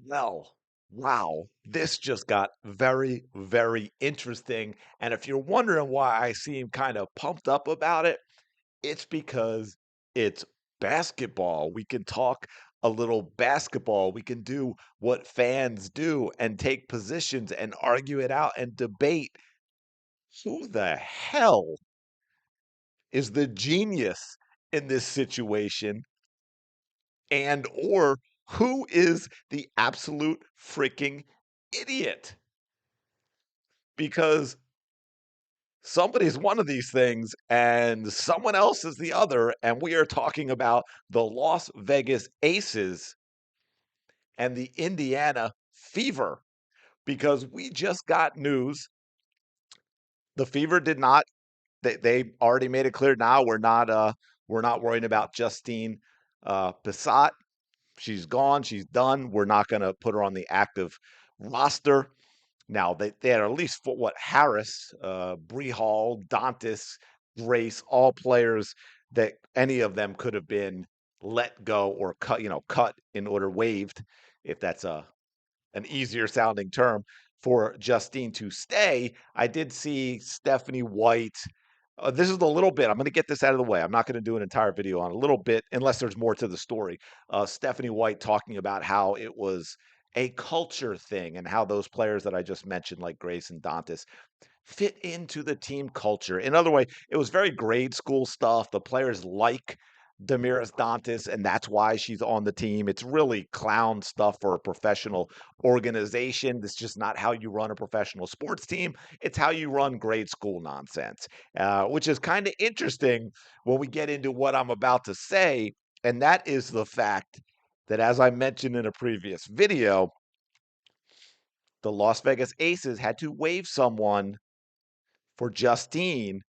Well, wow, this just got very, very interesting. And if you're wondering why I seem kind of pumped up about it, it's because it's basketball. We can talk a little basketball. We can do what fans do and take positions and argue it out and debate who the hell is the genius in this situation and or who is the absolute freaking idiot, because somebody's one of these things and someone else is the other. And we are talking about the Las Vegas Aces and the Indiana Fever, because we just got news. The Fever did not, they already made it clear now we're not worrying about Justine Pissott. She's gone, she's done. We're not going to put her on the active roster. Now they had at least what Harris, Bree Hall, Dantas, Grace, all players that any of them could have been let go or cut in order waived, if that's an easier sounding term for Justine to stay. I did see Stephanie White. This is a little bit. I'm going to get this out of the way. I'm not going to do an entire video on a little bit unless there's more to the story. Stephanie White talking about how it was a culture thing and how those players that I just mentioned, like Grace and Dantas, fit into the team culture. In other way, it was very grade school stuff. The players like Damiris Dantas, and that's why she's on the team. It's really clown stuff for a professional organization. That's just not how you run a professional sports team. It's how you run grade school nonsense, which is kind of interesting when we get into what I'm about to say. And that is the fact that, as I mentioned in a previous video, the Las Vegas Aces had to waive someone for Justine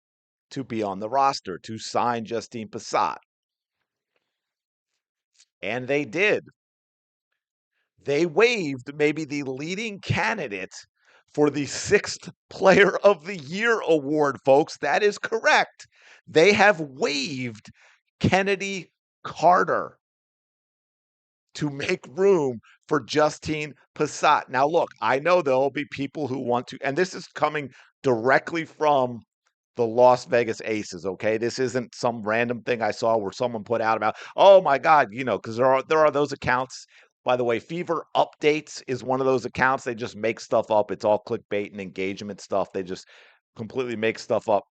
to be on the roster, to sign Justine Pissott. And they did. They waived maybe the leading candidate for the sixth Player of the Year award, folks. That is correct. They have waived Kennedy Carter to make room for Justine Pissott. Now, look, I know there'll be people who want to, and this is coming directly from the Las Vegas Aces, okay? This isn't some random thing I saw where someone put out about, oh my God, because there are those accounts. By the way, Fever Updates is one of those accounts. They just make stuff up. It's all clickbait and engagement stuff. They just completely make stuff up.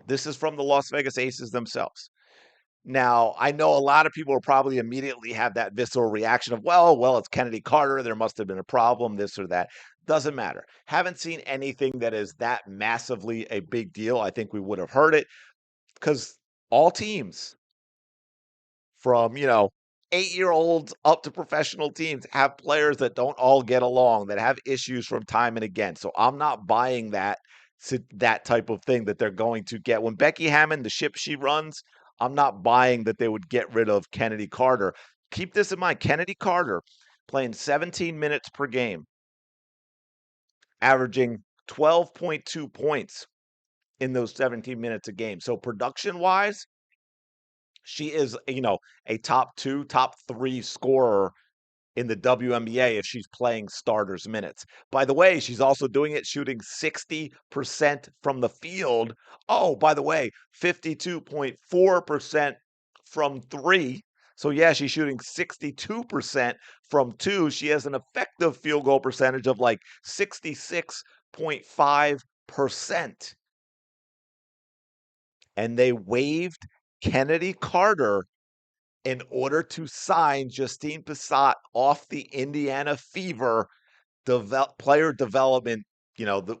This is from the Las Vegas Aces themselves. Now, I know a lot of people will probably immediately have that visceral reaction of, well, it's Kennedy Carter. There must have been a problem, this or that. Doesn't matter. Haven't seen anything that is that massively a big deal. I think we would have heard it because all teams from, 8-year-olds up to professional teams have players that don't all get along, that have issues from time and again. So I'm not buying that type of thing that they're going to get. When Becky Hammond, the ship she runs, I'm not buying that they would get rid of Kennedy Carter. Keep this in mind. Kennedy Carter playing 17 minutes per game, averaging 12.2 points in those 17 minutes a game. So production wise, she is, a top 2, top 3 scorer in the WNBA if she's playing starters minutes. By the way, she's also doing it shooting 60% from the field. Oh, by the way, 52.4% from 3. So yeah, she's shooting 62% from 2. She has an effective field goal percentage of like 66.5%. And they waived Kennedy Carter in order to sign Justine Pissott off the Indiana Fever player development,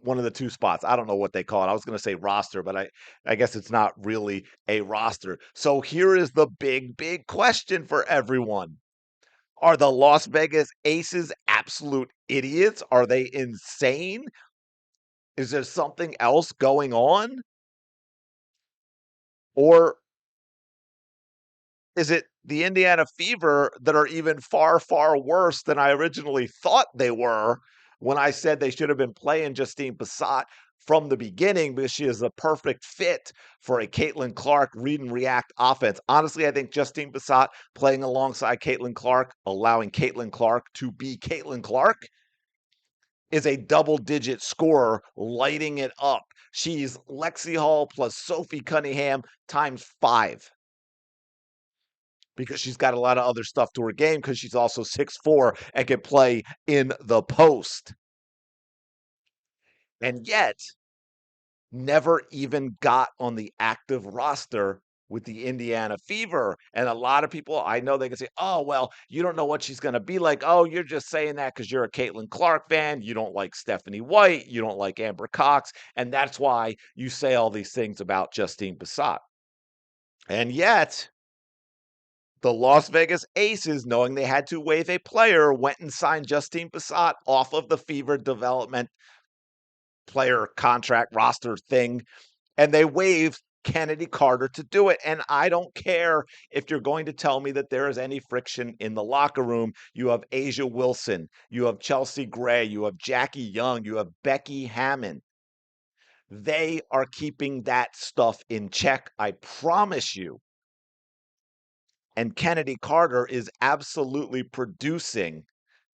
one of the 2 spots. I don't know what they call it. I was going to say roster, but I guess it's not really a roster. So here is the big, big question for everyone. Are the Las Vegas Aces absolute idiots? Are they insane? Is there something else going on? Or is it the Indiana Fever that are even far, far worse than I originally thought they were when I said they should have been playing Justine Pissott? from the beginning because she is the perfect fit for a Caitlin Clark read and react offense. Honestly, I think Justine Pissott playing alongside Caitlin Clark, allowing Caitlin Clark to be Caitlin Clark, is a double-digit scorer, lighting it up. She's Lexi Hall plus Sophie Cunningham times 5 because she's got a lot of other stuff to her game because she's also 6'4" and can play in the post. And yet, never even got on the active roster with the Indiana Fever. And a lot of people, I know they can say, oh, well, you don't know what she's going to be like. Oh, you're just saying that because you're a Caitlin Clark fan. You don't like Stephanie White. You don't like Amber Cox. And that's why you say all these things about Justine Pissott. And yet, the Las Vegas Aces, knowing they had to waive a player, went and signed Justine Pissott off of the Fever development player contract roster thing, and they waived Chennedy Carter to do it. And I don't care if you're going to tell me that there is any friction in the locker room. You have Asia Wilson, you have Chelsea Gray, you have Jackie Young, you have Becky Hammond. They are keeping that stuff in check, I promise you. And Chennedy Carter is absolutely producing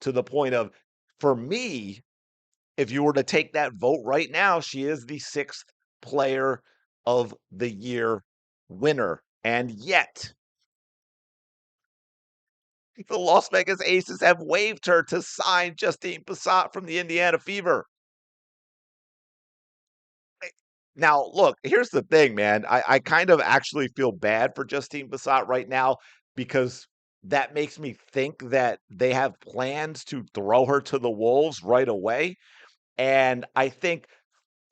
to the point of, for me, if you were to take that vote right now, she is the 6th player of the year winner. And yet, the Las Vegas Aces have waived her to sign Justine Pissott from the Indiana Fever. Now, look, here's the thing, man. I kind of actually feel bad for Justine Pissott right now because that makes me think that they have plans to throw her to the Wolves right away. And I think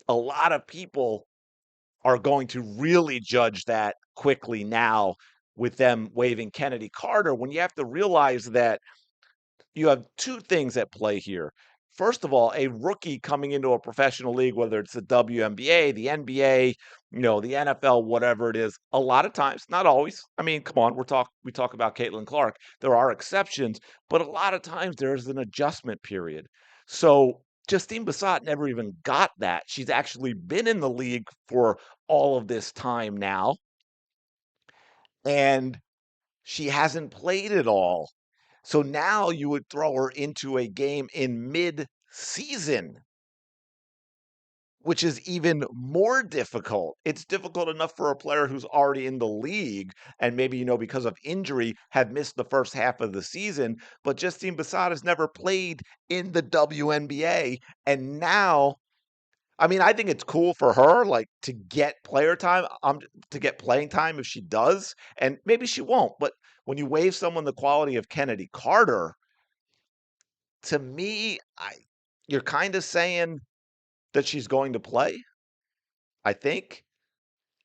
a lot of people are going to really judge that quickly now with them waiving Chennedy Carter when you have to realize that you have two things at play here. First of all, a rookie coming into a professional league, whether it's the WNBA, the NBA, the NFL, whatever it is, a lot of times, not always. I mean, come on, we talk about Caitlin Clark. There are exceptions, but a lot of times there's an adjustment period. So Justine Pissott never even got that. She's actually been in the league for all of this time now, and she hasn't played it all. So now you would throw her into a game in mid-season, which is even more difficult. It's difficult enough for a player who's already in the league and maybe, because of injury, have missed the first half of the season. But Justine Pissott has never played in the WNBA. And now, I mean, I think it's cool for her, like, to get player time, to get playing time if she does. And maybe she won't. But when you waive someone the quality of Chennedy Carter, to me, you're kind of saying that she's going to play, I think,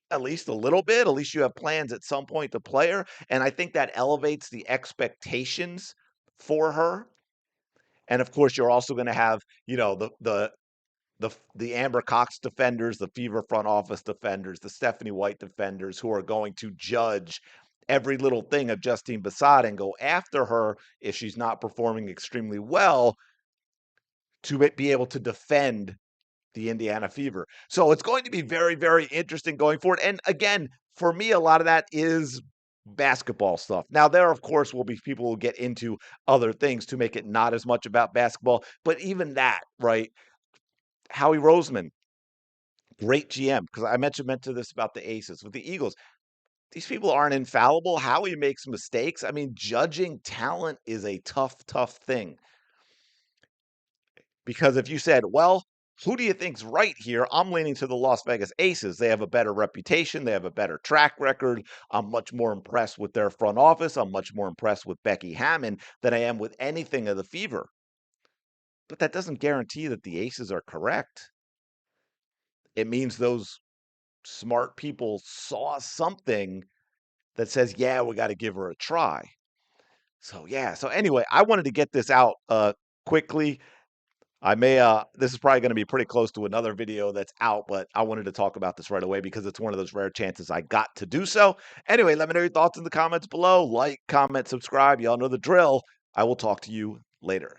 at least a little bit. At least you have plans at some point to play her, and I think that elevates the expectations for her. And of course, you're also going to have, the Amber Cox defenders, the Fever front office defenders, the Stephanie White defenders who are going to judge every little thing of Justine Pissott and go after her if she's not performing extremely well to be able to defend the Indiana Fever. So it's going to be very, very interesting going forward. And again, for me, a lot of that is basketball stuff. Now, there, of course, will be people who get into other things to make it not as much about basketball. But even that, right? Howie Roseman, great GM, because I meant to this about the Aces with the Eagles. These people aren't infallible. Howie makes mistakes. I mean, judging talent is a tough, tough thing. Because if you said, well, who do you think's right here? I'm leaning to the Las Vegas Aces. They have a better reputation. They have a better track record. I'm much more impressed with their front office. I'm much more impressed with Becky Hammond than I am with anything of the Fever. But that doesn't guarantee that the Aces are correct. It means those smart people saw something that says, yeah, we got to give her a try. So, yeah. So, anyway, I wanted to get this out quickly. I may this is probably going to be pretty close to another video that's out, but I wanted to talk about this right away because it's one of those rare chances I got to do so. Anyway, let me know your thoughts in the comments below. Like, comment, subscribe. Y'all know the drill. I will talk to you later.